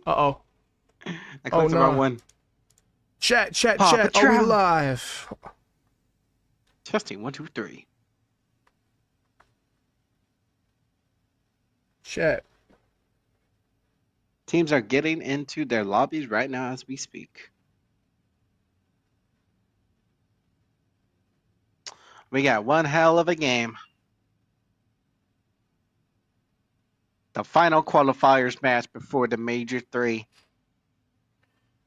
Uh-oh. I Oh, clicked the wrong no. one. Chat, chat, Paw chat. Are we Patrol. live? Testing 1, 2, 3. Chat. Teams are getting into their lobbies right now as we speak. We got one hell of a game. The final qualifiers match before the major three.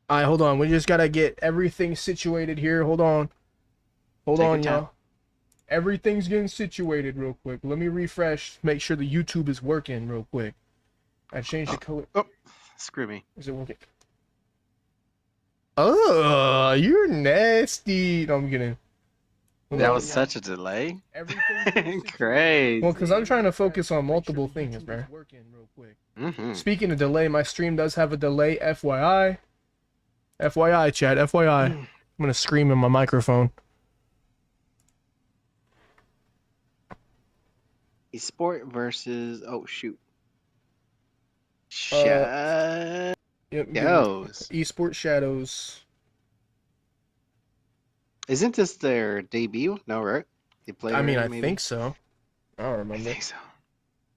All right, hold on. We just gotta get everything situated here. Hold on. Hold Take your on, time. y'all. Everything's getting situated real quick. Let me refresh. Make sure the YouTube is working real quick. I changed the color. Oh, screw me. Is it working? Oh, you're nasty. No, I'm kidding. Hold That on, was y'all. such a delay. Everything's getting situated. Crazy. Well, because I'm trying to focus on multiple things, man. Working real quick. Speaking of delay, my stream does have a delay. FYI. FYI, chat. FYI. I'm gonna scream in my microphone. Esport versus shoot. Yep, Shadows. Esports Shadows. Isn't this their debut? No, right? They played I mean, already, I maybe? think so. I don't I remember. think so.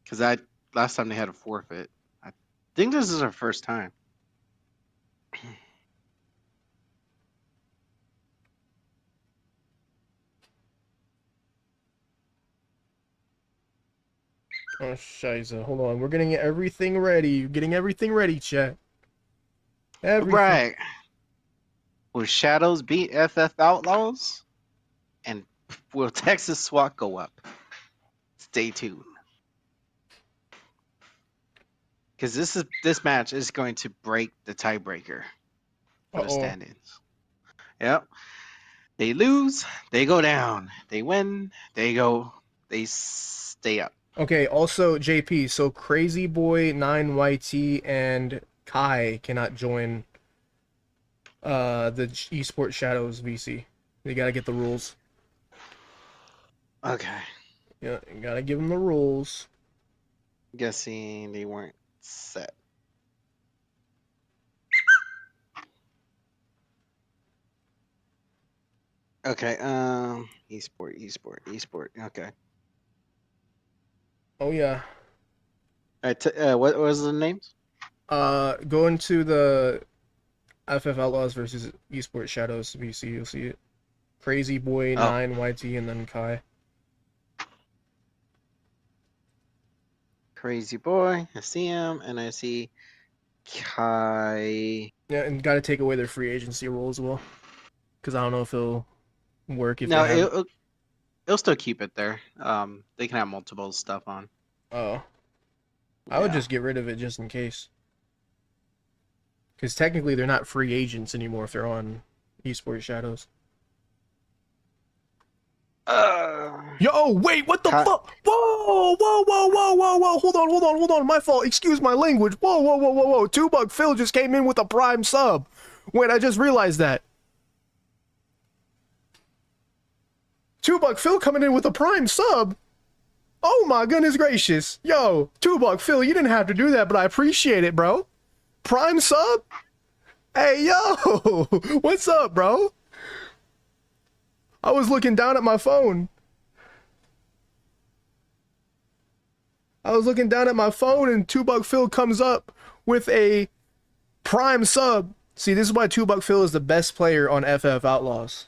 Because last time they had a forfeit. I think this is our first time. Oh, shiza. Hold on. We're getting everything ready. Getting everything ready, chat. Everything. Right. Will Shadows beat FF Outlaws? And will Texas SWAT go up? Stay tuned. Because this match is going to break the tiebreaker for the standings. Yep. They lose, they go down. They win, they stay up. Okay, also, JP, so Crazy Boy, 9YT, and Kai cannot join the Esports Shadows VC. They gotta get the rules. Okay. Yeah, you gotta give them the rules. Guessing they weren't set. Okay, esport. Okay. Oh yeah. All right, what was the names? Go into the FF Outlaws versus Esports Shadows VC. You'll see it. Crazy Boy, Oh, 9YT, and then Kai. Crazy Boy. I see him, and I see Kai. Yeah, and gotta take away their free agency rule as well, because I don't know if it'll work if they No, have. it'll still keep it there. They can have multiple stuff on. Oh, I would Yeah. just get rid of it just in case. Because technically they're not free agents anymore if they're on Esports Shadows. Yo, wait, what the fuck? Whoa, whoa, whoa, whoa, whoa, whoa. Hold on. My fault. Excuse my language. Whoa. 2 Buck Phil just came in with a prime sub. Wait, I just realized that. 2 Buck Phil coming in with a prime sub. Oh my goodness gracious. Yo, 2 Buck Phil, you didn't have to do that, but I appreciate it, bro. Prime sub? Hey, yo, what's up, bro? I was looking down at my phone. And 2 Buck Phil comes up with a prime sub. See, this is why 2 Buck Phil is the best player on FF Outlaws.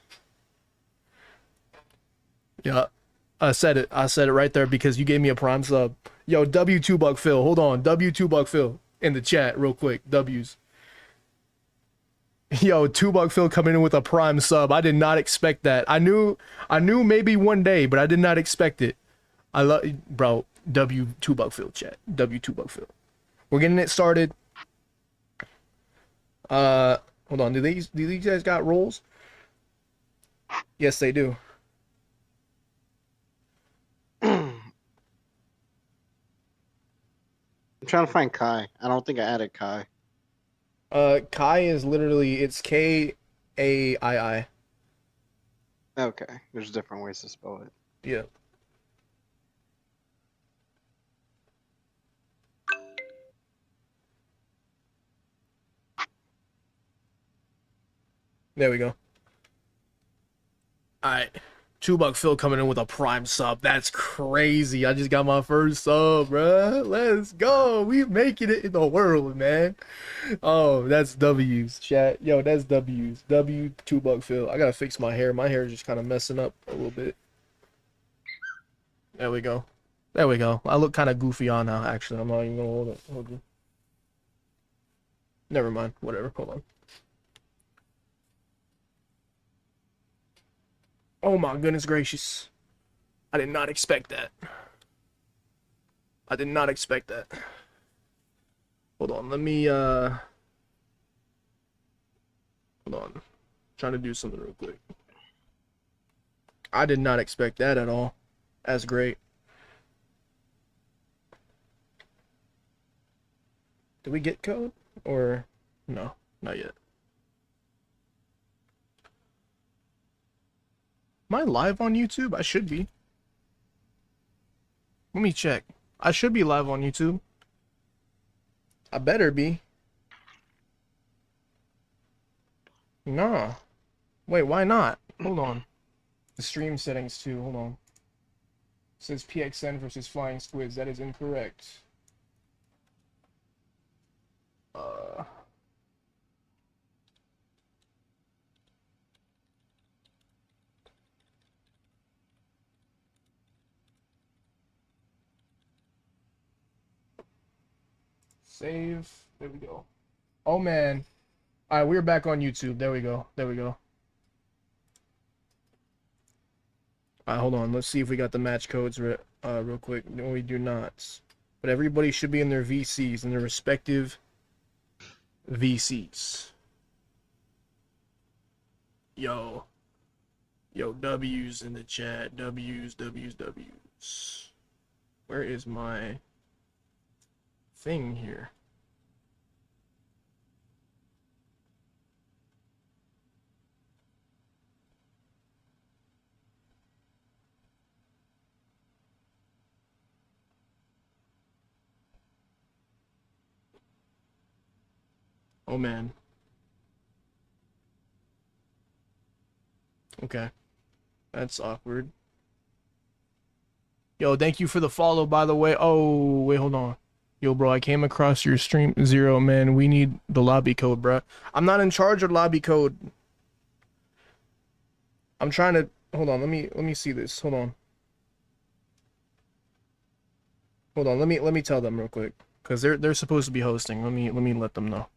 Yeah, I said it right there because you gave me a prime sub. Yo, W2 Buck Phil. Hold on. W2 Buck Phil in the chat real quick. W's. Yo, 2 Buck Phil coming in with a prime sub. I did not expect that. I knew maybe one day, but I did not expect it. I love, bro. W2 Buck Phil chat. W2 Buck Phil. We're getting it started. Hold on. Do these guys got roles? Yes, they do. I'm trying to find Kai. I don't think I added Kai. Kai is literally, it's Kaii. Okay, there's different ways to spell it. Yeah. There we go. All right. $2 Phil coming in with a prime sub. That's crazy. I just got my first sub, bruh. Let's go. We making it in the world, man. Oh, that's W's, chat. Yo, that's W's. W, $2 Phil. I gotta fix my hair. My hair is just kind of messing up a little bit. There we go. There we go. I look kind of goofy on now, actually. I'm not even gonna hold you. Never mind. Whatever. Hold on. Oh my goodness gracious. I did not expect that. I did not expect that. Hold on, let me hold on. I'm trying to do something real quick. I did not expect that at all. That's great. Did we get code? Or no, not yet. Am I live on YouTube? I should be. Let me check. I should be live on YouTube. I better be. Nah. Wait, why not? Hold on. The stream settings too. Hold on. It says PXN versus Flying Squids. That is incorrect. Save. There we go. Oh man. All right, we're back on YouTube. There we go. There we go. All right, hold on. Let's see if we got the match codes real quick. No, we do not. But everybody should be in their VCs, in their respective VCs. Yo. Yo, W's in the chat. W's, W's, W's. Where is my thing here? Oh man. Okay. That's awkward. Yo, thank you for the follow, by the way. Oh, wait, hold on. Yo, bro, I came across your stream. Zero, man. We need the lobby code, bro. I'm not in charge of lobby code. I'm trying to hold on. Let me see this. Hold on. Hold on. Let me tell them real quick, cause they're supposed to be hosting. Let me let them know.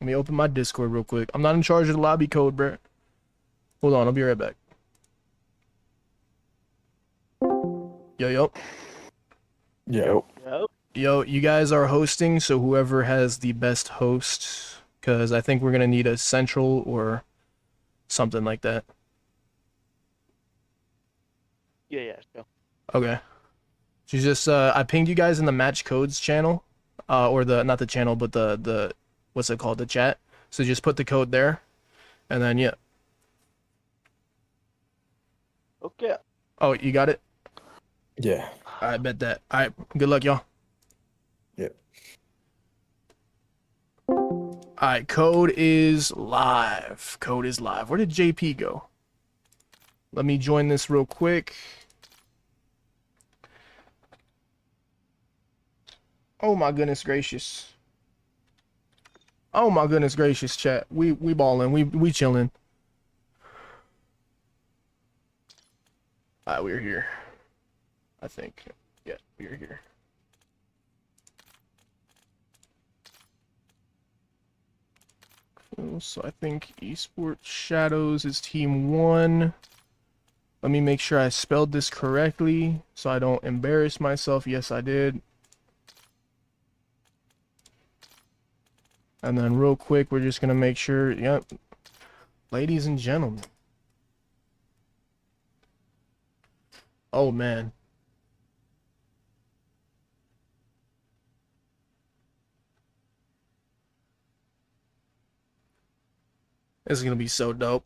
Let me open my Discord real quick. I'm not in charge of the lobby code, bro. Hold on. I'll be right back. Yo, yo. Yo. Yo, you guys are hosting, so whoever has the best host, because I think we're going to need a central or something like that. Yeah, sure. Okay. She's just, I pinged you guys in the match codes channel, or not the channel, but the, what's it called, the chat. So just put the code there, and then, yeah. Okay. Oh, you got it? Yeah. I bet that. All right, good luck, y'all. Yep. All right, code is live. Code is live. Where did JP go? Let me join this real quick. Oh my goodness gracious. Oh my goodness gracious, chat. We balling. We chilling. All right, we're here. I think. Yeah, we're here. So I think Esports Shadows is team 1. Let me make sure I spelled this correctly so I don't embarrass myself. Yes, I did. And then real quick, we're just going to make sure, yep. Ladies and gentlemen. Oh, man. This is going to be so dope.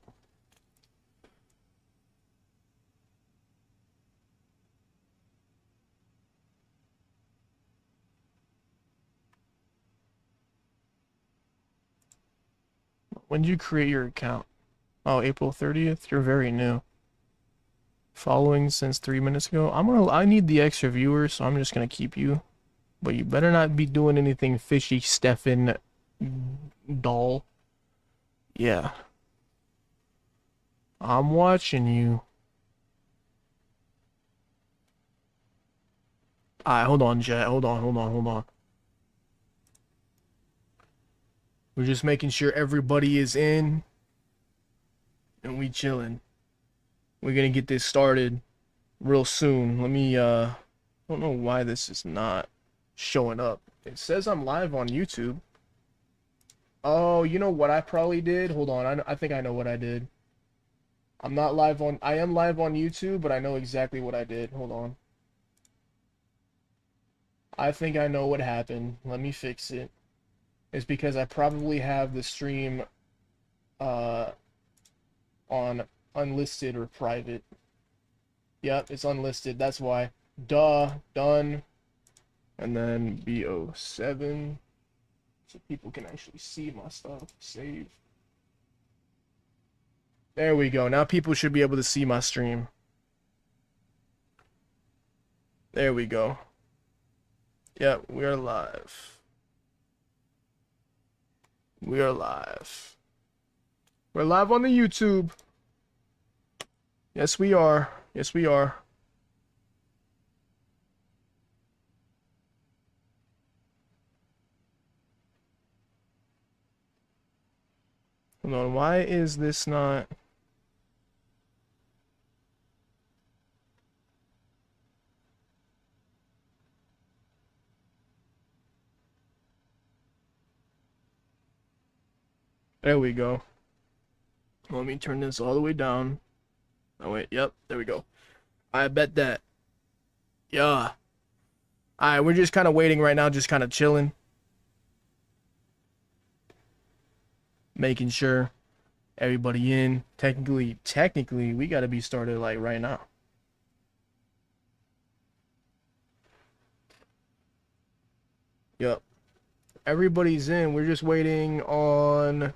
When did you create your account? Oh, April 30th? You're very new. Following since 3 minutes ago. I need the extra viewers, so I'm just gonna keep you. But you better not be doing anything fishy, Stefan doll. Yeah. I'm watching you. Alright, hold on, chat. Hold on. We're just making sure everybody is in. And we chilling. We're gonna get this started real soon. Let me, I don't know why this is not showing up. It says I'm live on YouTube. Oh, you know what I probably did? Hold on, I think I know what I did. I am live on YouTube, but I know exactly what I did. Hold on. I think I know what happened. Let me fix it. It's because I probably have the stream on unlisted or private. Yep, it's unlisted. That's why. Duh. Done. And then BO7. So people can actually see my stuff. Save. There we go. Now people should be able to see my stream. There we go. Yep, we are live. We are live. We're live on the YouTube. Yes, we are. Yes, we are. Hold on, why is this not... There we go. Let me turn this all the way down. Oh wait, yep, there we go. I bet that. Yeah. Alright, we're just kind of waiting right now, just kind of chilling. Making sure everybody in. Technically, we gotta be started like right now. Yep. Everybody's in. We're just waiting on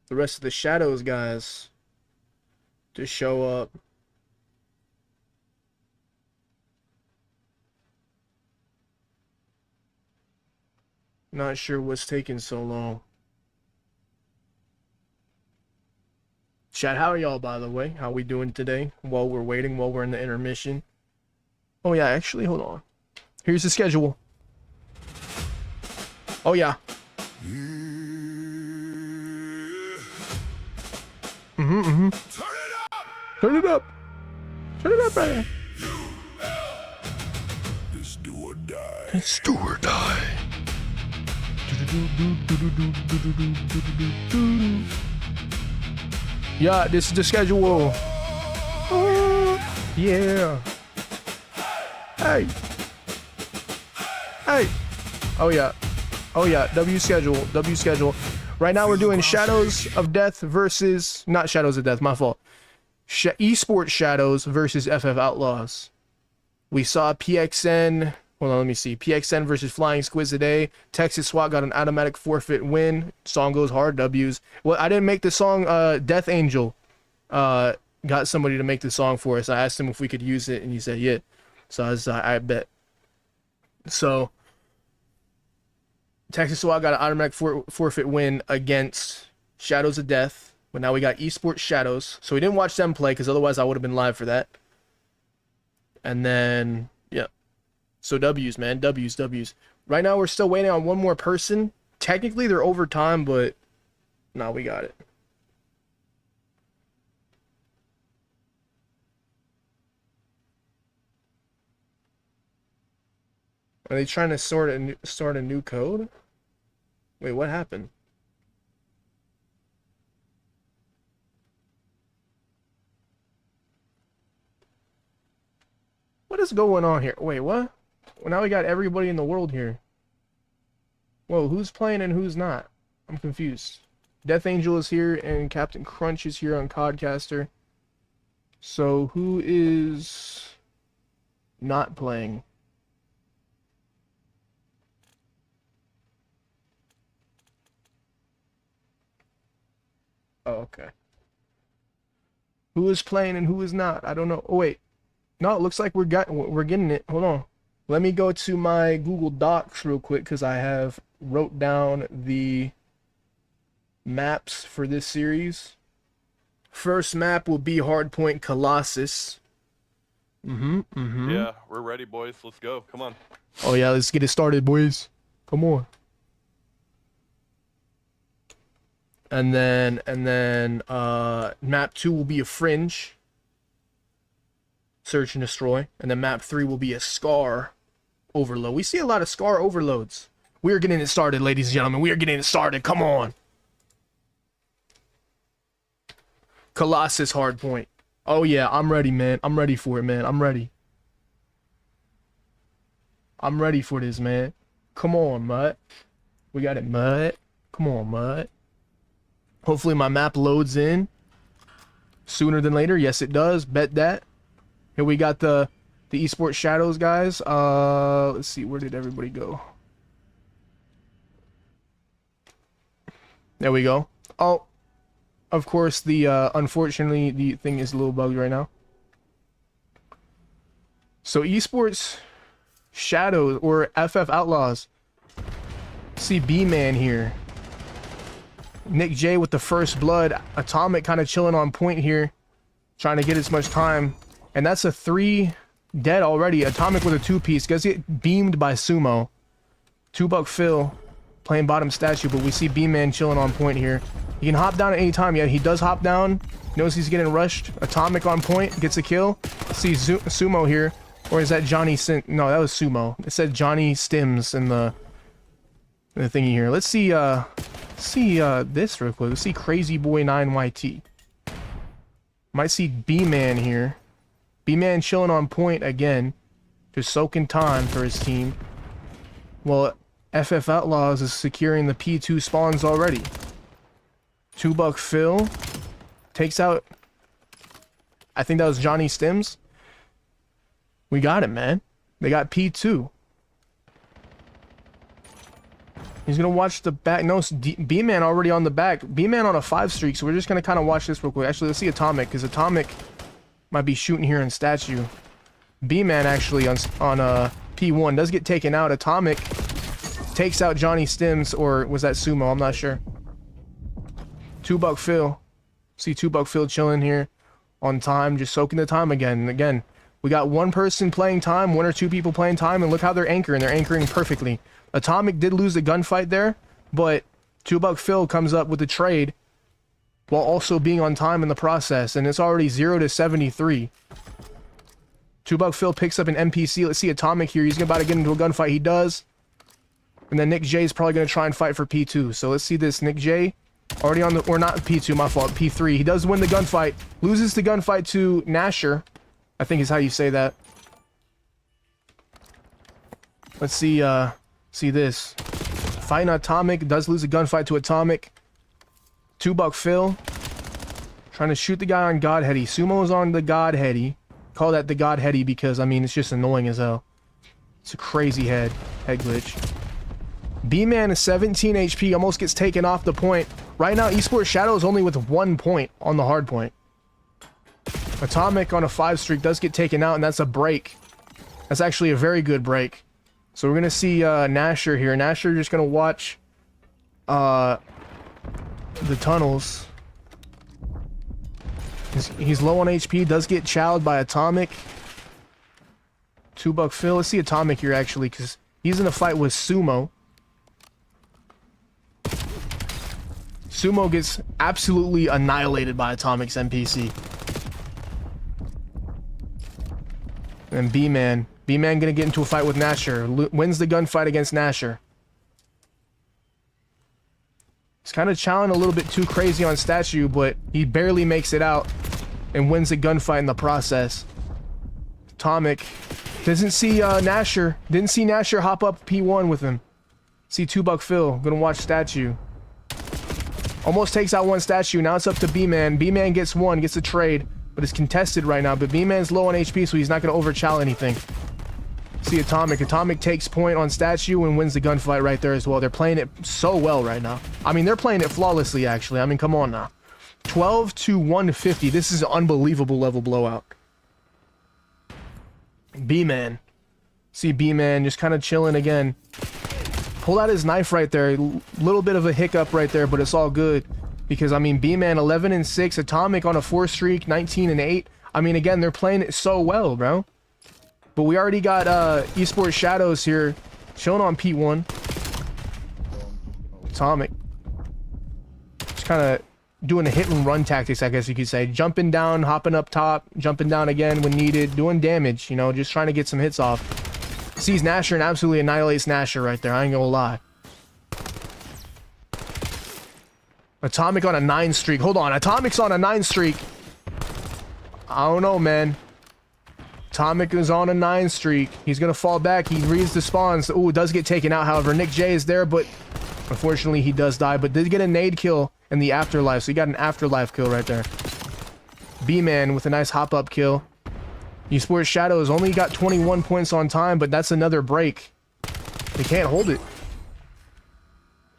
the rest of the Shadows guys to show up. Not sure what's taking so long. Chat, how are y'all, by the way? How we doing today? While we're waiting, while we're in the intermission. Oh yeah, actually, hold on. Here's the schedule. Oh yeah. Turn it up. Turn it up, man. It's do or die. It's do or die. Yeah, this is the schedule. Yeah. Hey. Hey. Oh yeah. Oh yeah. W schedule. Right now we're doing Shadows of Death versus... Not Shadows of Death, my fault. Esports Shadows versus FF Outlaws. We saw PXN... Hold on, let me see. PXN versus Flying Squids today. Texas SWAT got an automatic forfeit win. Song goes hard, W's. Well, I didn't make the song. Death Angel got somebody to make the song for us. I asked him if we could use it, and he said, yeah. So I bet. So... Texas SWAT got an automatic forfeit win against Shadows of Death. But now we got Esports Shadows. So we didn't watch them play because otherwise I would have been live for that. And then, yeah. So W's, man. W's. Right now we're still waiting on one more person. Technically they're over time, but nah, we got it. Are they trying to start a new code? Wait, what happened? What is going on here? Wait, what? Well, now we got everybody in the world here. Whoa, who's playing and who's not? I'm confused. Death Angel is here and Captain Crunch is here on Codcaster. So who is not playing? Oh, okay. Who is playing and who is not? I don't know. Oh wait, no, it looks like we're getting it. Hold on. Let me go to my Google Docs real quick because I have wrote down the maps for this series. First map will be Hardpoint Colossus. Yeah, we're ready, boys. Let's go. Come on. Oh yeah, let's get it started, boys. Come on. And then map 2 will be a Fringe. Search and destroy. And then map 3 will be a Scar overload. We see a lot of Scar overloads. We are getting it started, ladies and gentlemen. We are getting it started. Come on. Colossus Hardpoint. Oh yeah, I'm ready, man. I'm ready for it, man. I'm ready. I'm ready for this, man. Come on, Mutt. We got it, Mutt. Come on, Mutt. Hopefully my map loads in sooner than later. Yes, it does. Bet that. Here we got the Esports Shadows guys. Let's see, where did everybody go? There we go. Oh, of course, the unfortunately the thing is a little bugged right now. So Esports Shadows or FF Outlaws. See B-Man here. Nick J with the first blood. Atomic kind of chilling on point here, trying to get as much time. And that's a 3 dead already. Atomic with a 2-piece. Gets get beamed by Sumo. 2-buck Phil playing bottom statue, but we see B-Man chilling on point here. He can hop down at any time. Yeah, he does hop down. Knows he's getting rushed. Atomic on point. Gets a kill. See Sumo here. Or is that Johnny No, that was Sumo. It said Johnny Stims in the thingy here. Let's see this real quick. Let's see Crazy Boy 9YT. Might see B-Man here. B-Man chilling on point again. Just soaking time for his team. Well, FF Outlaws is securing the P2 spawns already. 2-buck Phil takes out, I think that was Johnny Stims. We got it, man. They got P2. He's gonna watch the back. No, B-Man already on the back. B-Man on a 5 streak, so we're just gonna kind of watch this real quick. Actually, let's see Atomic, because Atomic might be shooting here in statue. B-Man actually on P1 does get taken out. Atomic takes out Johnny Stims, or was that Sumo? I'm not sure. 2-buck Phil. See 2-buck Phil chilling here on time, just soaking the time again and again. We got one person playing time, 1 or 2 people playing time, and look how they're anchoring. They're anchoring perfectly. Atomic did lose the gunfight there, but 2-buck Phil comes up with the trade while also being on time in the process, and it's already 0 to 73. 2-buck Phil picks up an NPC. Let's see Atomic here. He's about to get into a gunfight. He does. And then Nick J is probably going to try and fight for P2. So let's see this. Nick J already on the, or not P2, my fault, P3. He does win the gunfight. Loses the gunfight to Nasher, I think is how you say that. Let's see, see this. Fighting Atomic, does lose a gunfight to Atomic. 2-buck Phil. Trying to shoot the guy on Godheady. Sumo's on the Godheady. Call that the Godheady because, I mean, it's just annoying as hell. It's a crazy head glitch. B-Man is 17 HP, almost gets taken off the point. Right now, Esports Shadow is only with 1 point on the hard point. Atomic on a 5 streak does get taken out, and that's a break. That's actually a very good break. So we're going to see Nasher here. Nasher just going to watch the tunnels. He's low on HP, does get chowed by Atomic. 2-buck Phil. Let's see Atomic here, actually, because he's in a fight with Sumo. Sumo gets absolutely annihilated by Atomic's NPC. And B-Man. B-Man gonna get into a fight with Nasher. Wins the gunfight against Nasher. He's kind of chowing a little bit too crazy on statue, but he barely makes it out and wins the gunfight in the process. Atomic doesn't see Nasher. Didn't see Nasher hop up P1 with him. See 2-buck Phil. Gonna watch statue. Almost takes out one statue. Now it's up to B-Man. B-Man gets one, gets a trade, but it's contested right now. But B-Man's low on HP, so he's not going to overchow anything. See Atomic. Atomic takes point on statue and wins the gunfight right there as well. They're playing it so well right now. I mean, they're playing it flawlessly, actually. I mean, come on now. 12 to 150. This is an unbelievable level blowout. B-Man. See B-Man just kind of chilling again. Pulled out his knife right there. Little bit of a hiccup right there, but it's all good. Because, I mean, B-Man 11 and 6. Atomic on a 4 streak, 19 and 8. I mean, again, they're playing it so well, bro. But we already got Esports Shadows here. Chilling on P1. Atomic. Just kind of doing the hit and run tactics, I guess you could say. Jumping down, hopping up top, jumping down again when needed, doing damage, you know, just trying to get some hits off. Sees Nasher and absolutely annihilates Nasher right there, I ain't gonna lie. Atomic on a 9 streak. Hold on, Atomic's on a 9 streak. I don't know, man. Atomic is on a 9 streak. He's gonna fall back. He reads the spawns. Ooh, it does get taken out, however. Nick J is there, but unfortunately he does die, but did get a nade kill in the afterlife, so he got an afterlife kill right there. B-Man with a nice hop-up kill. Esports Shadows only got 21 points on time, but that's another break. They can't hold it.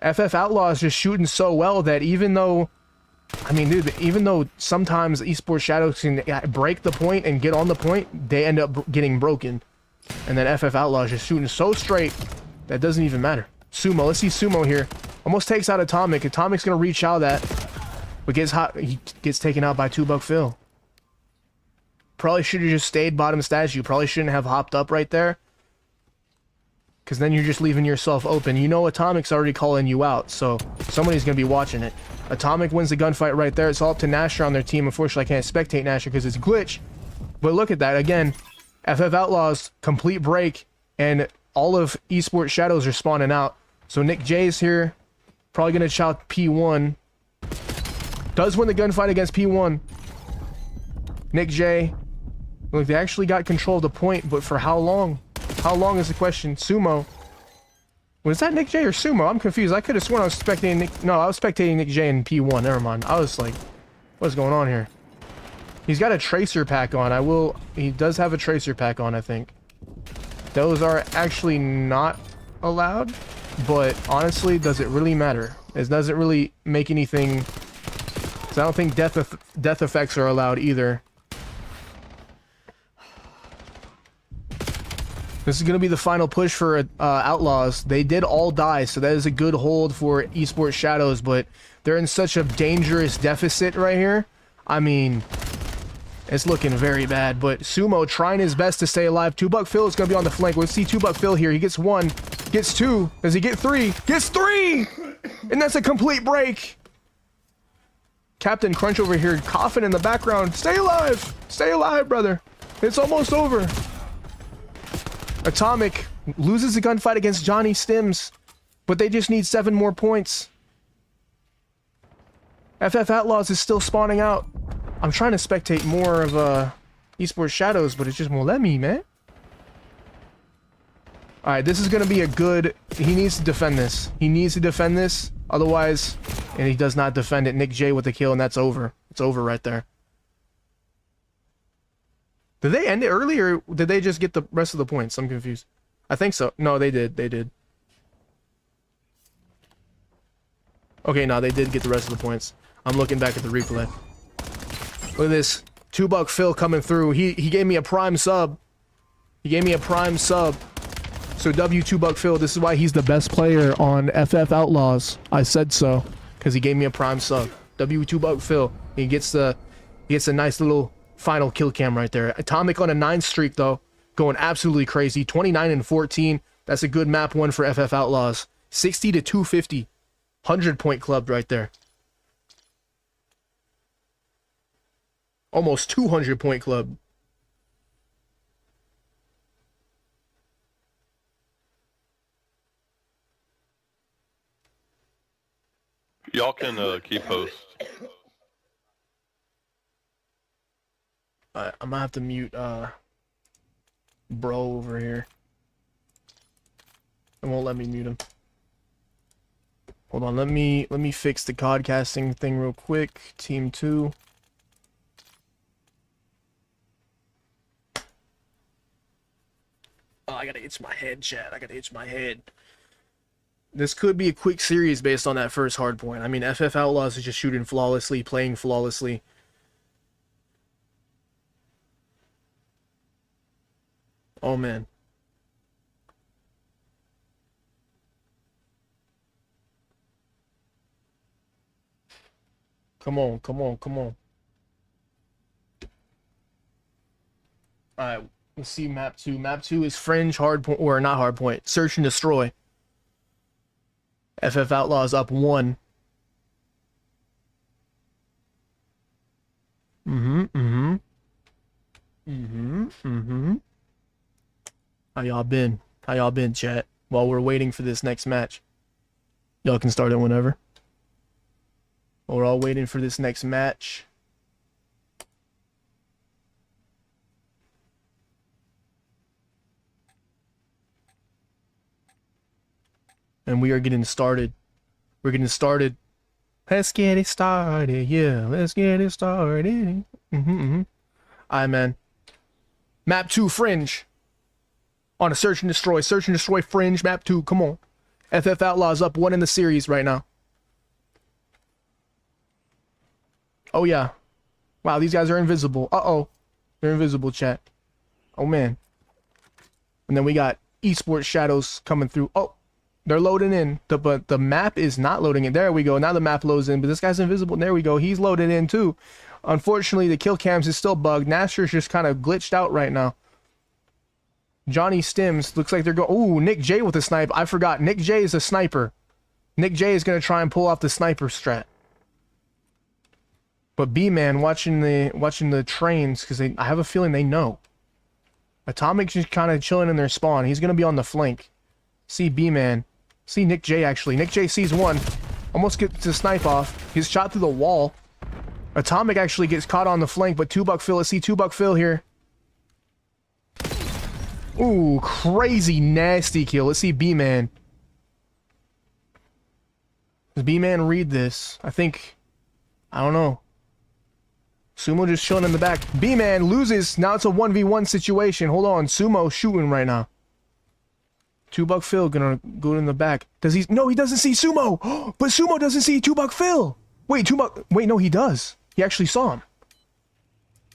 FF Outlaws just shooting so well that even though, I mean, dude, even though sometimes Esports Shadows can break the point and get on the point, they end up getting broken. And then FF Outlaws just shooting so straight that doesn't even matter. Sumo, let's see Sumo here. Almost takes out Atomic. Atomic's gonna reach out that, but he gets taken out by 2Buck Phil. Probably should have just stayed bottom statue. Probably shouldn't have hopped up right there, because then you're just leaving yourself open. You know Atomic's already calling you out, so somebody's gonna be watching it. Atomic wins the gunfight right there. It's all up to Nasher on their team. Unfortunately, I can't spectate Nasher because it's glitch. But look at that again. FF Outlaws complete break, and all of Esports Shadows are spawning out. So Nick J's here, probably gonna shout P1. Does win the gunfight against P1. Nick J. Look, they actually got control of the point, but for how long? How long is the question? Sumo. Was that Nick J or Sumo? I'm confused. I could have sworn I was spectating Nick... No, I was spectating Nick J in P1. Never mind. I was like, what's going on here? He's got a tracer pack on. He does have a tracer pack on, I think. Those are actually not allowed, but honestly, does it really matter? It doesn't really make anything... 'Cause I don't think death effects are allowed either. This is going to be the final push for Outlaws. They did all die, so that is a good hold for Esports Shadows, but they're in such a dangerous deficit right here. I mean, it's looking very bad, but Sumo trying his best to stay alive. 2Buck Phil is going to be on the flank. Let's see 2Buck Phil here. He gets 1, gets 2. Does he get 3? Gets 3! And that's a complete break. Captain Crunch over here coughing in the background. Stay alive! Stay alive, brother. It's almost over. Atomic loses the gunfight against Johnny Stims, but they just need 7 more points. FF Outlaws is still spawning out. I'm trying to spectate more of Esports Shadows, but it just won't let me, man. Alright, this is going to be a good... He needs to defend this. He needs to defend this. Otherwise... And he does not defend it. Nick J with the kill, and that's over. It's over right there. Did they end it early, or did they just get the rest of the points? I'm confused. I think so. No, they did. They did. Okay, no, they did get the rest of the points. I'm looking back at the replay. Look at this. 2Buck Phil coming through. He gave me a prime sub. He gave me a prime sub. So W2Buck Phil, this is why he's the best player on FF Outlaws. I said so, because he gave me a prime sub. W2Buck Phil. He gets a nice little final kill cam right there. Atomic on a 9 streak though, going absolutely crazy. 29 and 14. That's a good map 1 for FF Outlaws. 60 to 250. 100-point club right there. Almost 200-point club. Y'all can keep host. I'm gonna have to mute bro over here. It won't let me mute him. Hold on, let me fix the codcasting thing real quick. Team 2. Oh, I gotta itch my head, chat. I gotta itch my head. This could be a quick series based on that first hard point. I mean, FF Outlaws is just shooting flawlessly, playing flawlessly. Oh, man. Come on, come on, come on. Alright, let's see map 2. Map 2 is Fringe, hard point, or not hard point, Search and Destroy. FF Outlaws up 1. How y'all been? How y'all been, chat? While we're waiting for this next match. Y'all can start it whenever. We're all waiting for this next match. And we are getting started. We're getting started. Let's get it started. Yeah, let's get it started. Alright, man. Map 2, Fringe. On a Search and Destroy. Search and Destroy Fringe. Map 2. Come on. FF Outlaws up 1 in the series right now. Oh, yeah. Wow, these guys are invisible. Uh-oh. They're invisible, chat. Oh, man. And then we got Esports Shadows coming through. Oh, they're loading in. But the map is not loading in. There we go. Now the map loads in. But this guy's invisible. There we go. He's loaded in, too. Unfortunately, the kill cams is still bugged. Nasher's just kind of glitched out right now. Johnny Stims. Looks like they're going... Ooh, Nick J with a snipe. I forgot. Nick J is a sniper. Nick J is going to try and pull off the sniper strat. But B-Man watching the trains, because I have a feeling they know. Atomic's just kind of chilling in their spawn. He's going to be on the flank. See B-Man. See Nick J, actually. Nick J sees one. Almost gets the snipe off. He's shot through the wall. Atomic actually gets caught on the flank, but 2-Buck Phil. Let's see 2-Buck Phil here. Ooh, crazy nasty kill. Let's see B-Man. Does B-Man read this? I don't know. Sumo just chilling in the back. B-Man loses. Now it's a 1v1 situation. Hold on. Sumo shooting right now. 2-Buck Phil gonna go in the back. Does he? No, he doesn't see Sumo. But Sumo doesn't see 2-Buck Phil. Wait, 2-Buck. Wait, no, he does. He actually saw him.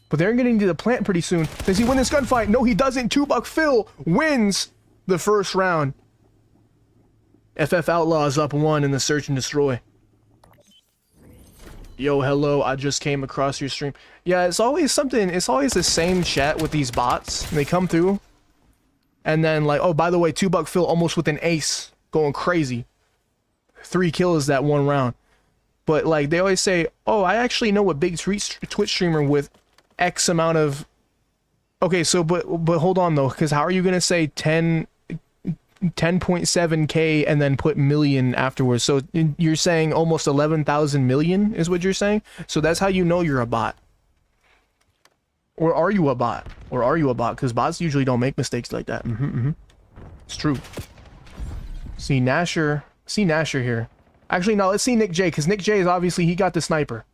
But they're getting to the plant pretty soon. Does he win this gunfight? No, he doesn't. 2-Buck Phil wins the first round. FF Outlaws up 1 in the Search and Destroy. Yo, hello, I just came across your stream. Yeah, it's always something, it's always the same chat with these bots. They come through, and then like, oh, by the way, 2-Buck Phil almost with an ace, going crazy. 3 kills that one round. But like, they always say, oh, I actually know a big Twitch streamer with X amount of... Okay, so, but hold on though, because how are you going to say 10.7k and then put million afterwards? So you're saying almost 11,000 million is what you're saying? So that's how you know you're a bot. Or are you a bot? Or are you a bot? Because bots usually don't make mistakes like that. It's true. See Nasher here. Actually, no, let's see Nick J, because Nick J is obviously, he got the sniper.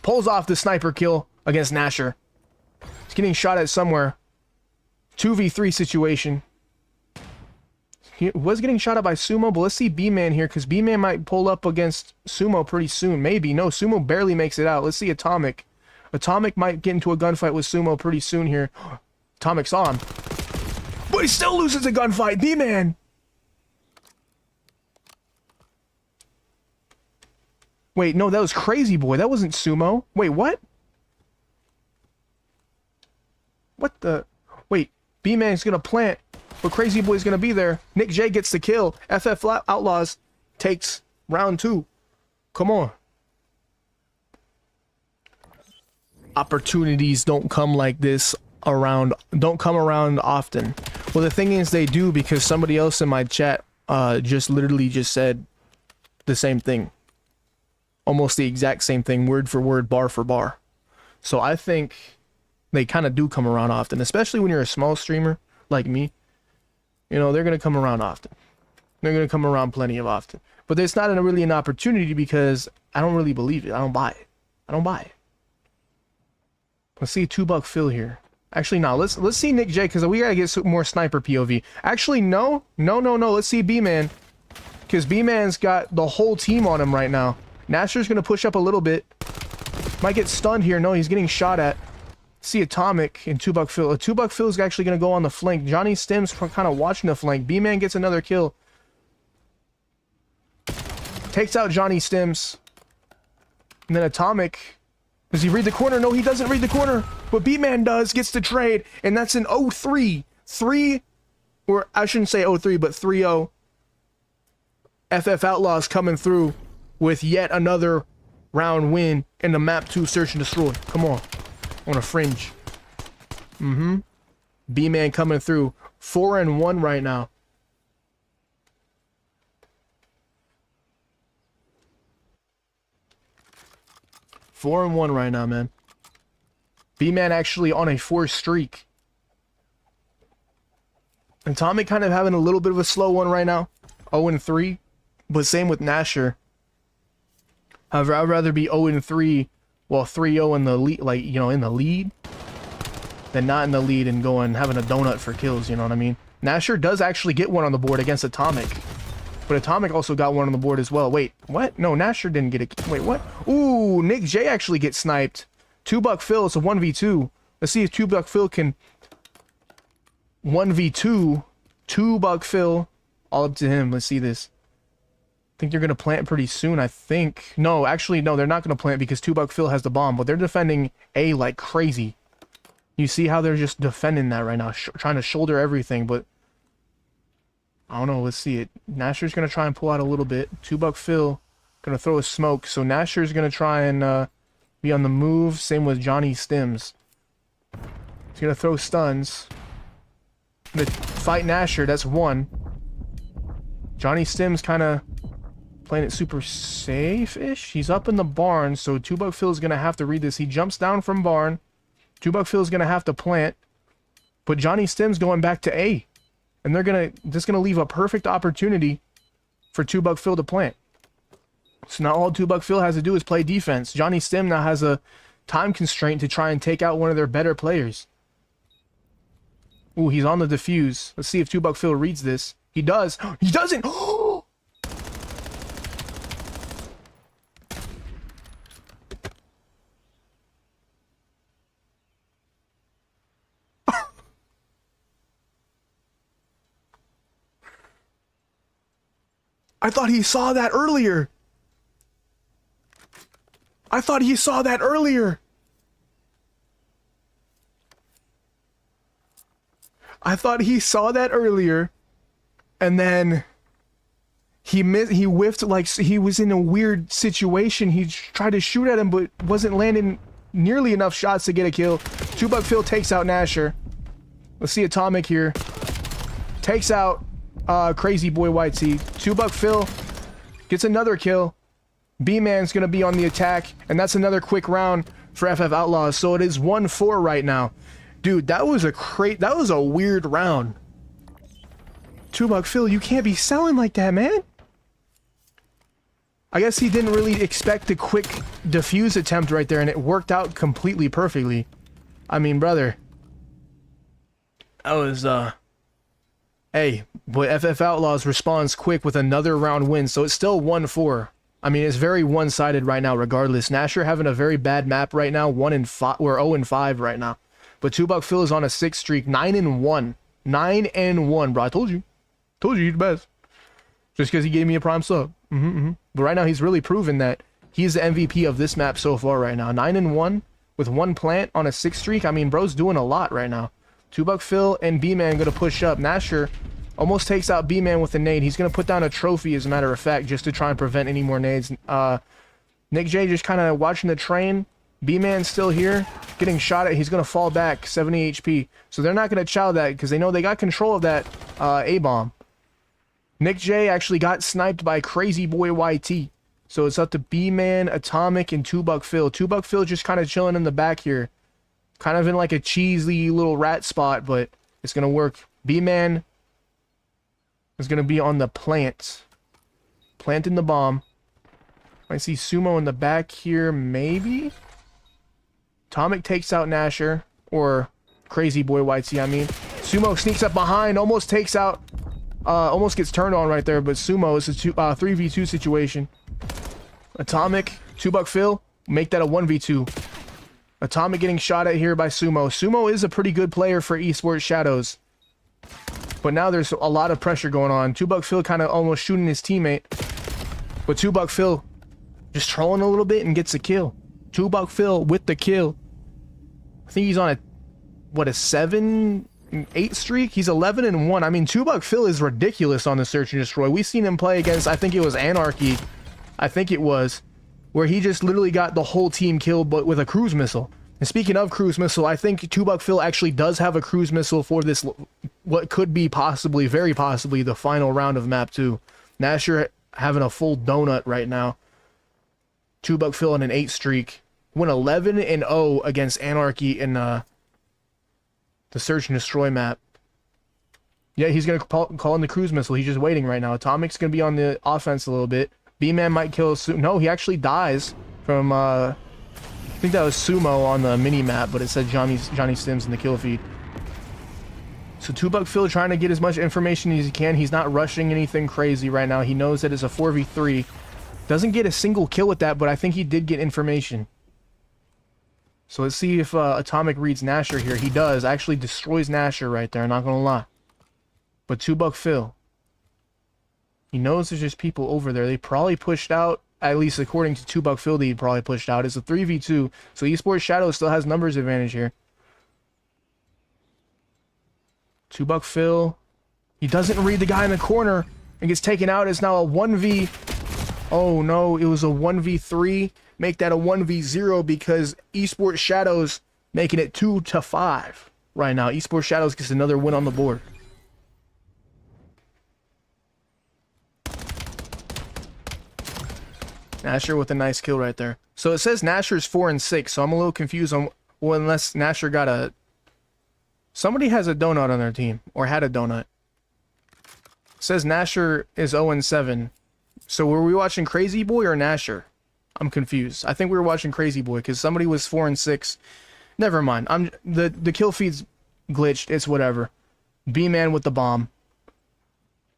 Pulls off the sniper kill against Nasher. He's getting shot at somewhere. 2v3 situation. He was getting shot at by Sumo, but let's see B-Man here, because B-Man might pull up against Sumo pretty soon. Maybe. No, Sumo barely makes it out. Let's see Atomic. Atomic might get into a gunfight with Sumo pretty soon here. Atomic's on. But he still loses a gunfight. B-Man! Wait, no, that was Crazy Boy. That wasn't Sumo. Wait, what? What the... Wait, B-Man's gonna plant, but Crazy Boy's gonna be there. Nick J gets the kill. FF Outlaws takes round 2. Come on. Opportunities don't come like this don't come around often. Well, the thing is they do, because somebody else in my chat just literally just said the same thing. Almost the exact same thing, word for word, bar for bar. So I think they kind of do come around often, especially when you're a small streamer like me. You know, they're going to come around often. They're going to come around plenty of often. But it's not really an opportunity, because I don't really believe it. I don't buy it. I don't buy it. Let's see 2-Buck Phil here. Actually, no. Let's see Nick J, because we gotta get some more sniper POV. Actually, no. Let's see B-Man, because B-Man's got the whole team on him right now. Nasher's gonna push up a little bit. Might get stunned here. No, he's getting shot at. See Atomic and 2-Buck Phil. 2-Buck Phil's actually gonna go on the flank. Johnny Stims kind of watching the flank. B-Man gets another kill. Takes out Johnny Stims. And then Atomic. Does he read the corner? No, he doesn't read the corner. But B-Man does. Gets the trade. And that's an 0-3. Or I shouldn't say 0-3, but 3-0. FF Outlaws coming through with yet another round win in the map 2 search and destroy. Come on. On a fringe. B-Man coming through. 4-1 right now. Four and 1 right now, man. B-Man actually on a 4 streak. And Tommy kind of having a little bit of a slow one right now. 0-3. But same with Nasher. However, I'd rather be 0-3, well, 3-0 in the lead, like, you know, in the lead, than not in the lead and going having a donut for kills, you know what I mean? Nasher does actually get one on the board against Atomic. But Atomic also got one on the board as well. Wait, what? No, Nasher didn't get it. Wait, what? Ooh, Nick J actually gets sniped. 2-Buck Phil, it's a 1v2. Let's see if 2-Buck Phil can 1v2 2-Buck Phil. All up to him. Let's see this. I think they're going to plant pretty soon, I think. No, actually, no, they're not going to plant because 2-Buck Phil has the bomb. But they're defending A like crazy. You see how they're just defending that right now. Trying to shoulder everything, but I don't know. Let's see it. Nasher's going to try and pull out a little bit. 2-Buck Phil going to throw a smoke. So Nasher's going to try and be on the move. Same with Johnny Stims. He's going to throw stuns. Going to fight Nasher. That's 1. Johnny Stims kind of playing it super safe-ish. He's up in the barn, so 2-Buck Phil is going to have to read this. He jumps down from barn. 2-Buck Phil is going to have to plant. But Johnny Stims going back to A. And they're just gonna leave a perfect opportunity for 2-Buck Phil to plant. So now all 2-Buck Phil has to do is play defense. Johnny Stim now has a time constraint to try and take out one of their better players. Ooh, he's on the defuse. Let's see if 2-Buck Phil reads this. He does. He doesn't. I thought he saw that earlier. I thought he saw that earlier. I thought he saw that earlier. And then he whiffed, like he was in a weird situation. He tried to shoot at him, but wasn't landing nearly enough shots to get a kill. 2-Buck Phil takes out Nasher. Let's see Atomic here. Takes out Crazy Boy White Tee. 2-Buck Phil gets another kill. B-Man's gonna be on the attack, and that's another quick round for FF Outlaws. So it is 1-4 right now. Dude, that was a weird round. 2-Buck Phil, you can't be selling like that, man. I guess he didn't really expect a quick defuse attempt right there, and it worked out completely perfectly. I mean, brother. That was, Hey, but FF Outlaws responds quick with another round win, so it's still 1-4. I mean, it's very one-sided right now regardless. Nasher having a very bad map right now, 1-5, we're 0-5 right now. But 2-Buck Phil is on a 6 streak, 9-1. 9-1, bro. I told you. Told you, the best. Just because he gave me a prime sub. But right now, he's really proven that he's the MVP of this map so far right now. 9-1 with 1 plant on a 6 streak. I mean, bro's doing a lot right now. 2-Buck Phil and B-Man going to push up. Nasher almost takes out B-Man with a nade. He's going to put down a trophy, as a matter of fact, just to try and prevent any more nades. Nick J just kind of watching the train. B-Man's still here, getting shot at. He's going to fall back, 70 HP. So they're not going to chow that because they know they got control of that A-bomb. Nick J actually got sniped by Crazy Boy YT. So it's up to B-Man, Atomic, and 2-Buck Phil. 2-Buck Phil just kind of chilling in the back here. Kind of in like a cheesy little rat spot, but it's going to work. B-Man is going to be on the plant. Planting the bomb. I see Sumo in the back here, maybe? Atomic takes out Nasher, or Crazy Boy YT, I mean. Sumo sneaks up behind, almost takes out, almost gets turned on right there, but Sumo is a 3v2 situation. Atomic, 2-Buck Phil, make that a 1v2. Atomic getting shot at here by Sumo. Sumo is a pretty good player for Esports Shadows. But now there's a lot of pressure going on. 2-Buck Phil kind of almost shooting his teammate. But 2-Buck Phil just trolling a little bit and gets a kill. 2-Buck Phil with the kill. I think he's on a 7-8 streak. He's 11-1. I mean, 2-Buck Phil is ridiculous on the Search and Destroy. We've seen him play against, I think it was Anarchy. I think it was. Where he just literally got the whole team killed, but with a cruise missile. And speaking of cruise missile, I think 2-Buck Phil actually does have a cruise missile for this, what could be possibly, very possibly, the final round of map 2. Nasher having a full donut right now. 2-Buck Phil in an 8 streak. Went 11-0 against Anarchy in the Search and Destroy map. Yeah, he's going to call in the cruise missile. He's just waiting right now. Atomic's going to be on the offense a little bit. B-Man might kill soon. No, he actually dies from, I think that was Sumo on the mini-map, but it said Johnny Sims in the kill feed. So 2-Buck Phil trying to get as much information as he can. He's not rushing anything crazy right now. He knows that it's a 4v3. Doesn't get a single kill with that, but I think he did get information. So let's see if Atomic reads Nasher here. He does. Actually destroys Nasher right there, not gonna lie. But 2-Buck Phil, he knows there's just people over there. They probably pushed out, at least according to 2-Buck Phil, he probably pushed out. It's a 3v2, so Esports Shadow still has numbers advantage here. 2-Buck Phil, he doesn't read the guy in the corner and gets taken out. It's now a 1v... Oh no, it was a 1v3. Make that a 1v0 because Esports Shadows making it 2-5 right now. Esports Shadows gets another win on the board. Nasher with a nice kill right there. So it says Nasher's 4-6, so I'm a little confused on, well, unless Nasher got a... Somebody has a donut on their team, or had a donut. It says Nasher is 0-7. So were we watching Crazy Boy or Nasher? I'm confused. I think we were watching Crazy Boy, because somebody was 4-6. Never mind. The kill feed's glitched. It's whatever. B-Man with the bomb.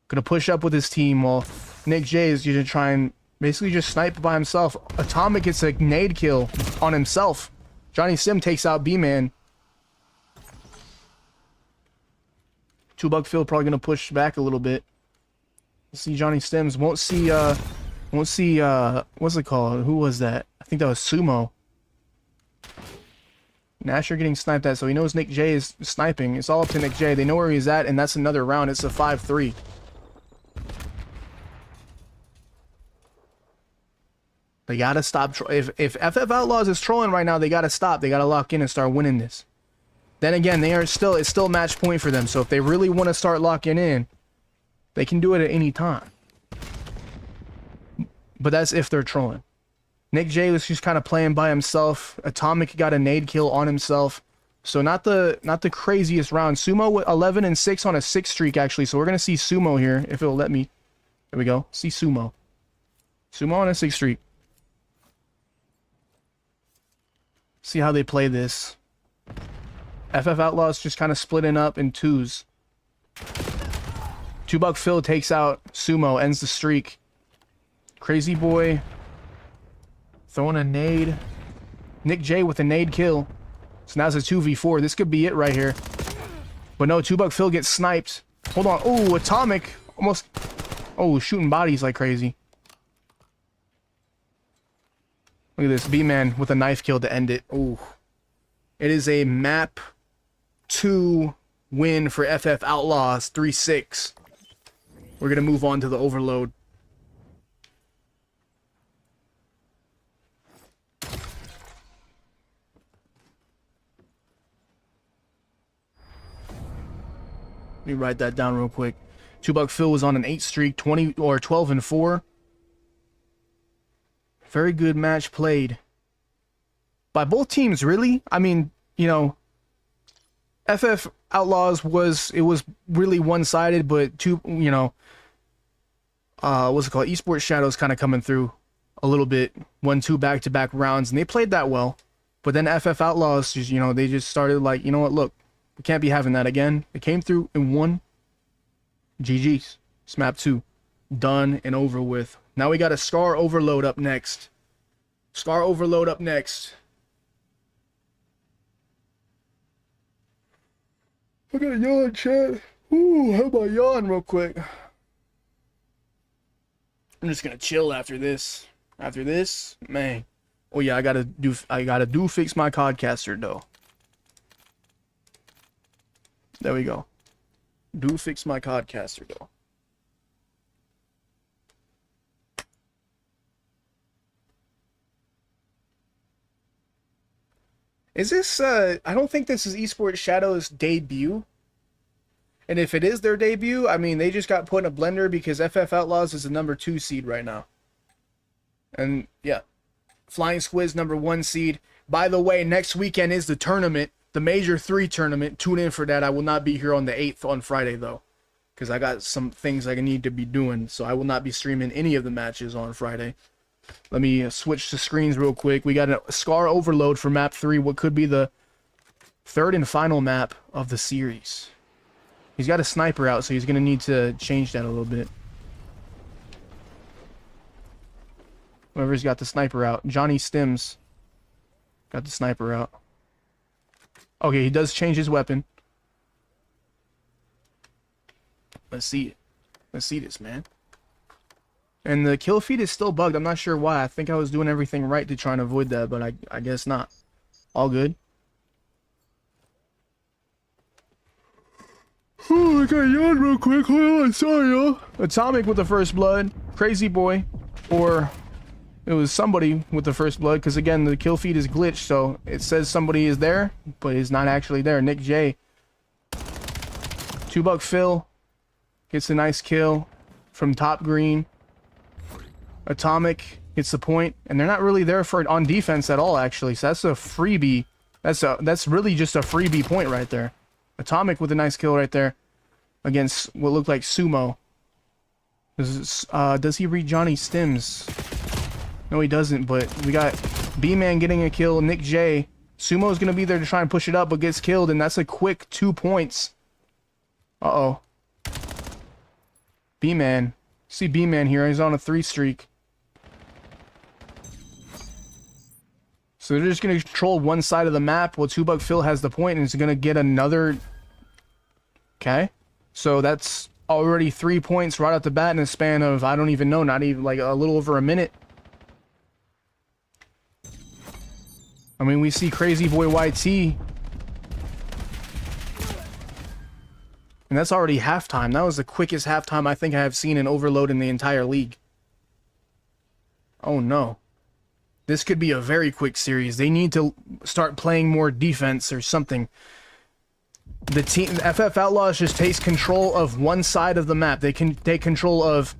Gonna push up with his team while Nick J is gonna try and basically just snipe by himself. Atomic gets a nade kill on himself. Johnny Sim takes out B-Man. 2-Buck Phil probably gonna push back a little bit. We'll see Johnny Sims. Won't see what's it called? Who was that? I think that was Sumo. Nasher getting sniped at, so he knows Nick J is sniping. It's all up to Nick J. They know where he's at, and that's another round. It's a 5-3. They gotta stop. If FF Outlaws is trolling right now, they gotta stop. They gotta lock in and start winning this. Then again, it's still match point for them. So if they really want to start locking in, they can do it at any time. But that's if they're trolling. Nick J was just kind of playing by himself. Atomic got a nade kill on himself. So not the craziest round. Sumo with 11-6 on a 6 streak actually. So we're gonna see Sumo here if it'll let me. There we go. See Sumo. Sumo on a 6 streak. See how they play this. FF Outlaws just kind of splitting up in 2s. 2-Buck Phil takes out Sumo, ends the streak. Crazy Boy throwing a nade. Nick J with a nade kill. So now it's a 2v4. This could be it right here. But no, 2-Buck Phil gets sniped. Hold on. Oh, Atomic almost... Oh, shooting bodies like crazy. Look at this. B-Man with a knife kill to end it. Ooh. It is a map 2 win for FF Outlaws. 3-6. We're going to move on to the overload. Let me write that down real quick. 2-Buck Phil was on an 8 streak, 12-4. Very good match played by both teams, really. I mean, you know, FF Outlaws was really one-sided, but what's it called? Esports Shadows kind of coming through a little bit, 1-2 back-to-back rounds, and they played that well. But then FF Outlaws just, they just started like, you know what, look, We can't be having that again. It came through and won. GG's. It's map 2. Done and over with. Now we got a Scar Overload up next. Scar Overload up next. I got a yawn, chat. Ooh, how about yawn real quick? I'm just gonna chill after this. After this, man. Oh yeah, I gotta do fix my codcaster though. There we go. Do fix my codcaster though. Is this I don't think this is Esports Shadow's debut. And if it is their debut, I mean they just got put in a blender because FF Outlaws is the number 2 seed right now. And yeah. Flying Squid's number 1 seed. By the way, next weekend is the tournament. The Major 3 tournament. Tune in for that. I will not be here on the 8th on Friday, though. Because I got some things I need to be doing. So I will not be streaming any of the matches on Friday. Let me switch to screens real quick. We got a Scar Overload for map 3. What could be the 3rd and final map of the series. He's got a sniper out, so he's going to need to change that a little bit. Whoever's got the sniper out. Johnny Stims got the sniper out. Okay, he does change his weapon. Let's see it. Let's see this, man. And the kill feed is still bugged. I'm not sure why. I think I was doing everything right to try and avoid that, but I guess not. All good. Oh, I got yawn real quick. Hold on, sorry, y'all. Atomic with the first blood. Crazy Boy. Or it was somebody with the first blood, because again, the kill feed is glitched, so it says somebody is there, but is not actually there. Nick J. 2-Buck Phil gets a nice kill from top green. Atomic gets the point, and they're not really there for on defense at all, actually. So that's a freebie. That's really just a freebie point right there. Atomic with a nice kill right there against what looked like Sumo. Does he read Johnny Stims? No, he doesn't, but we got B-Man getting a kill. Nick J. Sumo's going to be there to try and push it up, but gets killed, and that's a quick 2 points. Uh-oh. B-Man. See B-Man here. He's on a 3 streak. So they're just going to control one side of the map. Well, 2-Buck Phil has the point, and is going to get another... Okay. So that's already 3 points right off the bat in a span of, I don't even know, not even like a little over a minute. I mean, we see Crazy Boy YT. And that's already halftime. That was the quickest halftime I think I have seen in Overload in the entire league. Oh no. This could be a very quick series. They need to start playing more defense or something. The team, FF Outlaws just takes control of one side of the map. They can take control of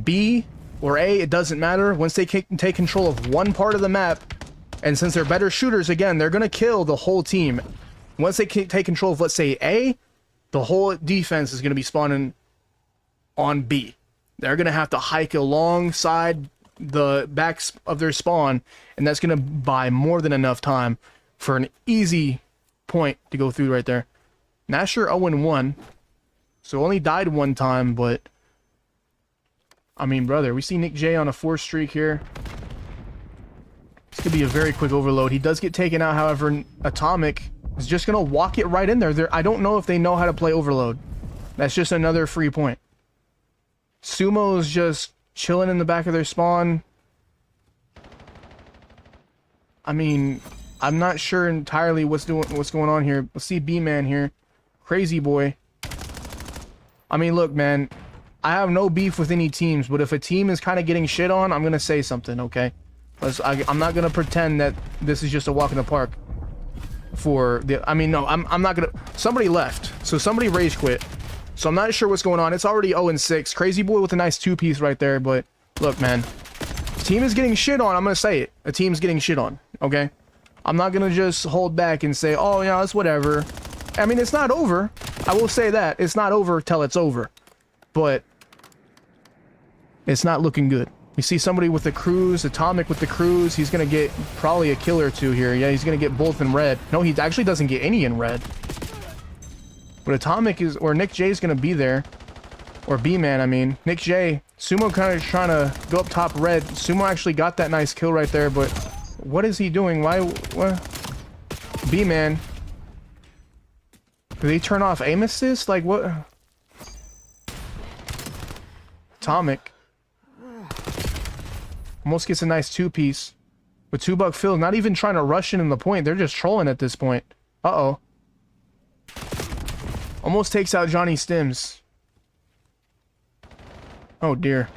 B or A, it doesn't matter. Once they take control of one part of the map, and since they're better shooters, again, they're going to kill the whole team. Once they take control of, let's say, A, the whole defense is going to be spawning on B. They're going to have to hike alongside the backs of their spawn, and that's going to buy more than enough time for an easy point to go through right there. Nasher 0-1, so only died one time, but I mean, brother, we see Nick J on a 4 streak here. This could be a very quick overload. He does get taken out, however, Atomic is just going to walk it right in there. I don't know if they know how to play overload. That's just another free point. Sumo is just chilling in the back of their spawn. I mean, I'm not sure entirely what's going on here. Let's see B-Man here. Crazy Boy. I mean, look, man. I have no beef with any teams, but if a team is kind of getting shit on, I'm going to say something, okay? I'm not going to pretend that this is just a walk in the park. I mean, no, I'm not going to... Somebody left. So somebody rage quit. So I'm not sure what's going on. It's already 0-6. Crazy Boy with a nice 2-piece right there, but look, man. Team is getting shit on. I'm going to say it. A team's getting shit on, okay? I'm not going to just hold back and say, oh, yeah, it's whatever. I mean, it's not over. I will say that. It's not over till it's over. But it's not looking good. We see somebody with the cruise, Atomic with the cruise. He's going to get probably a kill or two here. Yeah, he's going to get both in red. No, he actually doesn't get any in red. But Atomic is, or Nick J is gonna be there. Or B-Man, I mean. Nick J. Sumo kind of trying to go up top red. Sumo actually got that nice kill right there, but what is he doing? Why? What? B-Man. Did they turn off aim assist? Like, what? Atomic. Almost gets a nice two-piece. With 2-Buck Phil not even trying to rush in the point. They're just trolling at this point. Uh-oh. Almost takes out Johnny Stims. Oh, dear.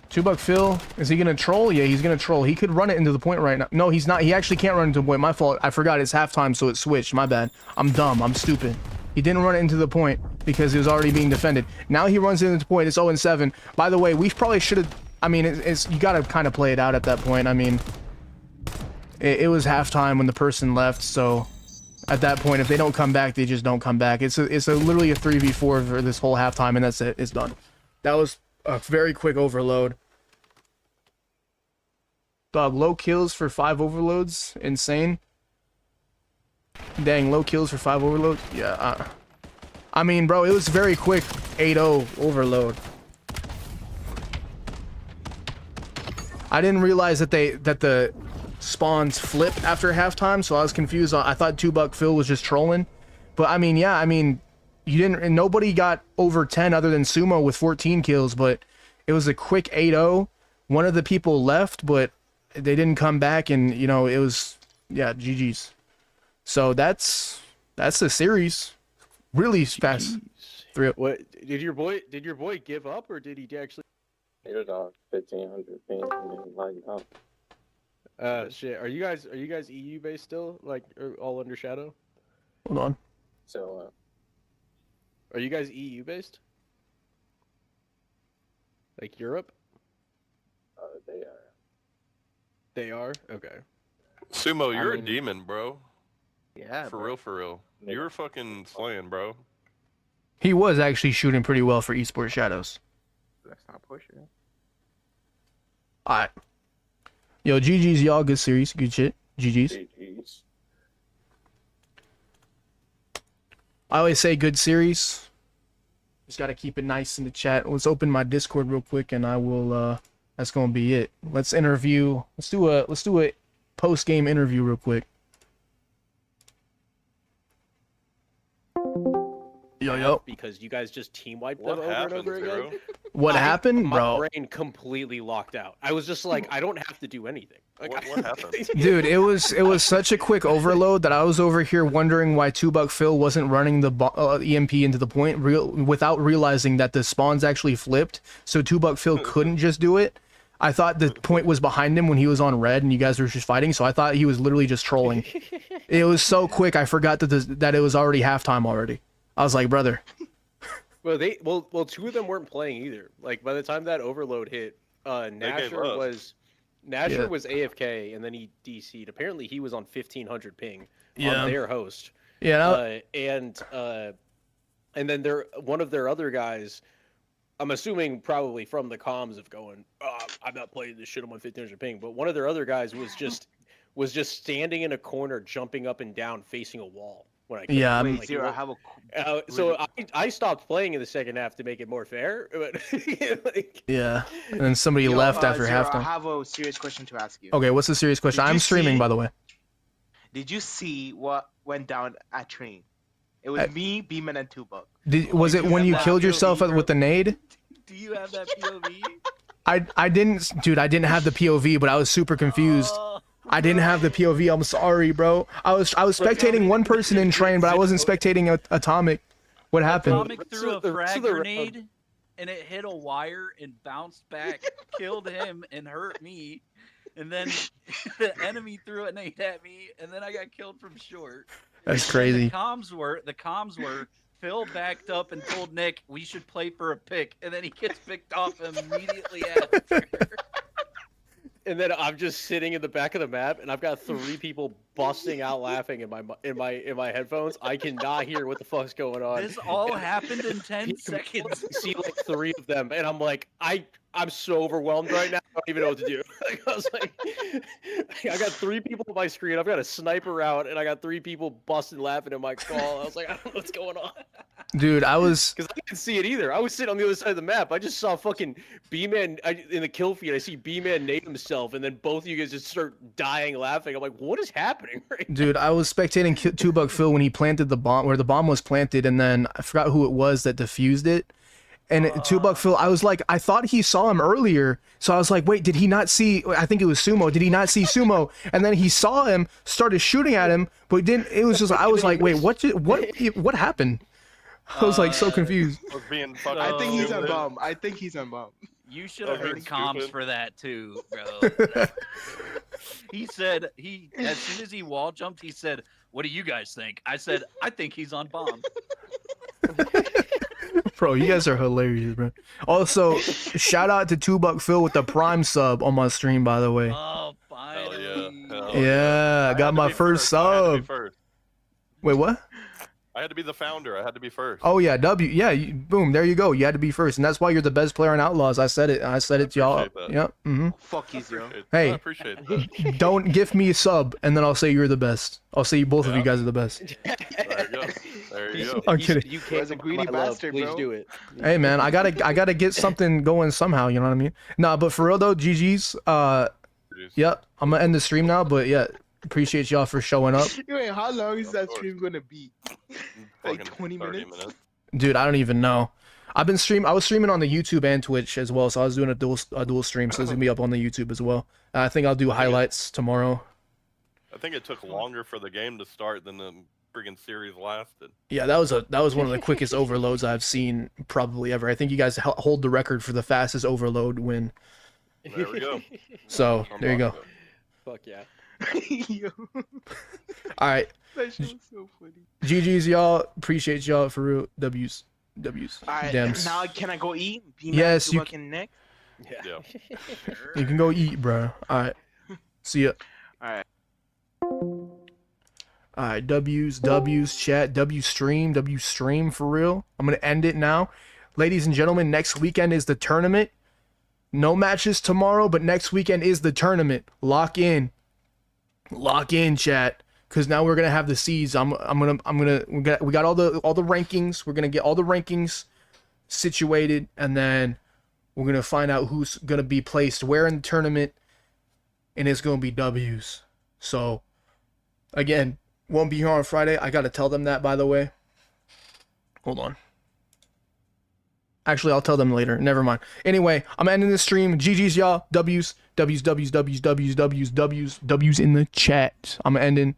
Two-Buck Phil, is he gonna troll? Yeah, he's gonna troll. He could run it into the point right now. No, he's not. He actually can't run into the point. My fault. I forgot it's halftime, so it switched. My bad. I'm dumb. I'm stupid. He didn't run it into the point because it was already being defended. Now he runs it into the point. It's 0-7. By the way, we probably should have... I mean, it's you gotta kind of play it out at that point. I mean, it was halftime when the person left, so... At that point, if they don't come back, they just don't come back. It's literally a 3v4 for this whole halftime, and that's it. It's done. That was a very quick overload. Dog, low kills for 5 overloads? Insane. Dang, low kills for 5 overloads? Yeah, I mean, bro, it was very quick 8-0 overload. I didn't realize that the spawns flipped after halftime, so I was confused. I thought 2-Buck Phil was just trolling. But I mean, yeah, I mean, nobody got over 10 other than Sumo with 14 kills, but it was a quick 8-0. One of the people left, but they didn't come back, and you know, it was, yeah, GG's. So that's the series. Really fast. What did your boy give up, or did he actually? He was on 1500 ping and then lighting up. Shit. Are you guys EU based still? Like, all under Shadow? Hold on. So, Are you guys EU based? Like Europe? they are. They are? Okay. Sumo, you're I mean- a demon, bro. Yeah, For real, for real. Yeah. You're fucking slaying, bro. He was actually shooting pretty well for Esports Shadows. Let's not push it. Alright. Yo, GG's, y'all. Good series. Good shit. GG's. GG's. I always say good series. Just gotta keep it nice in the chat. Let's open my Discord real quick, and I will. That's gonna be it. Let's interview. Let's do a post game interview real quick. Yo. Because you guys just team wiped What them over and happened, over again. bro? What happened, My bro? brain completely locked out. I was just like, I don't have to do anything. Like, What happened? Dude, it was such a quick overload that I was over here wondering why 2-Buck Phil wasn't running the EMP into the point without realizing that the spawns actually flipped. So 2-Buck Phil couldn't just do it. I thought the point was behind him when he was on red and you guys were just fighting. So I thought he was literally just trolling. It was so quick. I forgot that it was already halftime already. I was like, brother. Well, two of them weren't playing either. Like, by the time that overload hit, Nasher up. was AFK, and then he DC'd. Apparently, he was on 1500 ping on their host. Yeah. And then one of their other guys, I'm assuming probably from the comms of going, I'm not playing this shit on my 1500 ping. But one of their other guys was just standing in a corner, jumping up and down, facing a wall. When I Yeah, Wait, like, Zero, I have a so I stopped playing in the second half to make it more fair. But like, Yeah. And then somebody Yo, left after Zero, I halftime. have a serious question to ask you. Okay, what's the serious question? Did I'm you streaming, see- by the way. Did you see what went down at train? It was me, Beeman, and 2-Buck. Was it when you that killed POV, yourself bro? with the nade? Do you have that POV? I didn't, dude. I didn't have the POV, but I was super confused. I didn't have the POV. I'm sorry, bro. I was spectating one person in train, but I wasn't spectating Atomic. What happened? Atomic threw a frag the- grenade, and it hit a wire and bounced back, killed him, and hurt me. And then the enemy threw a nade at me, and then I got killed from short. That's And crazy. The comms were Phil backed up and told Nick we should play for a pick, and then he gets picked off immediately after. And then I'm just sitting in the back of the map, and I've got 3 people busting out laughing in my headphones. I cannot hear what the fuck's going on. This all happened in 10 seconds. I see like 3 of them, and I'm like, I'm so overwhelmed right now. I don't even know what to do. Like, I was like, I got 3 people on my screen. I've got a sniper out, and I got 3 people busting laughing in my call. I was like, I don't know what's going on. Dude, I was Because I didn't see it either. I was sitting on the other side of the map. I just saw fucking B-Man in the kill feed. I see B-Man nade himself, and then both of you guys just start dying laughing. I'm like, what is happening right now? Dude, I was spectating 2-Buck Phil when he planted the bomb, where the bomb was planted, and then I forgot who it was that defused it. And 2-Buck Phil, I was like, I thought he saw him earlier, so I was like, wait, did he not see? I think it was Sumo. Did he not see Sumo? And then he saw him, started shooting at him, but he didn't. It was just, I was like, wait, what happened? I was like so confused. Was being fucking I think he's on stupid. bomb. I think he's on bomb. You should have Oh, heard that's comms stupid. for that too, bro. He said as soon as he wall jumped, he said, "What do you guys think?" I said, "I think he's on bomb." Bro, you guys are hilarious, bro. Also, shout out to 2-Buck Phil with the Prime sub on my stream, by the way. Oh, Hell finally. yeah. Hell Yeah, I had got to my be first I had to be sub. first. Wait, what? I had to be the founder. I had to be first. Oh yeah, boom, there you go. You had to be first, and that's why you're the best player in Outlaws. I said it. I said it to y'all. appreciate that. Yep. Fuck you, Zero. Hey. I appreciate that. Don't give me a sub, and then I'll say you're the best. I'll say both of you Yeah. guys are the best. There you go. There you go. I'm kidding. You can't As a greedy my love. bastard, Please bro. do it. Hey man, I gotta get something going somehow. You know what I mean? Nah, but for real though, GG's. Jeez. Yep. I'm gonna end the stream now, but yeah, appreciate y'all for showing up, Wait, how long is that course. stream gonna be? Like Fucking 20 30 minutes? dude. I don't even know. I was streaming on the YouTube and Twitch as well, so I was doing a dual stream, so it's gonna be up on the YouTube as well. I think I'll do highlights tomorrow. I think it took longer for the game to start than the friggin' series lasted. Yeah, that was one of the quickest overloads I've seen probably ever. I think you guys hold the record for the fastest overload win. There we go. So there you go. Fuck yeah. Yo, All right, that shit was so funny. GG's y'all. Appreciate y'all for real. W's. Alright, Dems. now can I go eat? Yes, you fucking next. Yeah. You can go eat, bro. All right. See ya. Alright. All right, W's, chat, W stream for real. I'm going to end it now. Ladies and gentlemen, next weekend is the tournament. No matches tomorrow, but next weekend is the tournament. Lock in, chat, because now we're going to have the seeds. we got all the rankings. We're going to get all the rankings situated, and then we're going to find out who's going to be placed where in the tournament, and it's going to be W's. So, again, won't be here on Friday. I gotta tell them that, by the way. Hold on. Actually, I'll tell them later. Never mind. Anyway, I'm ending the stream. GG's, y'all. W's in the chat. I'm ending.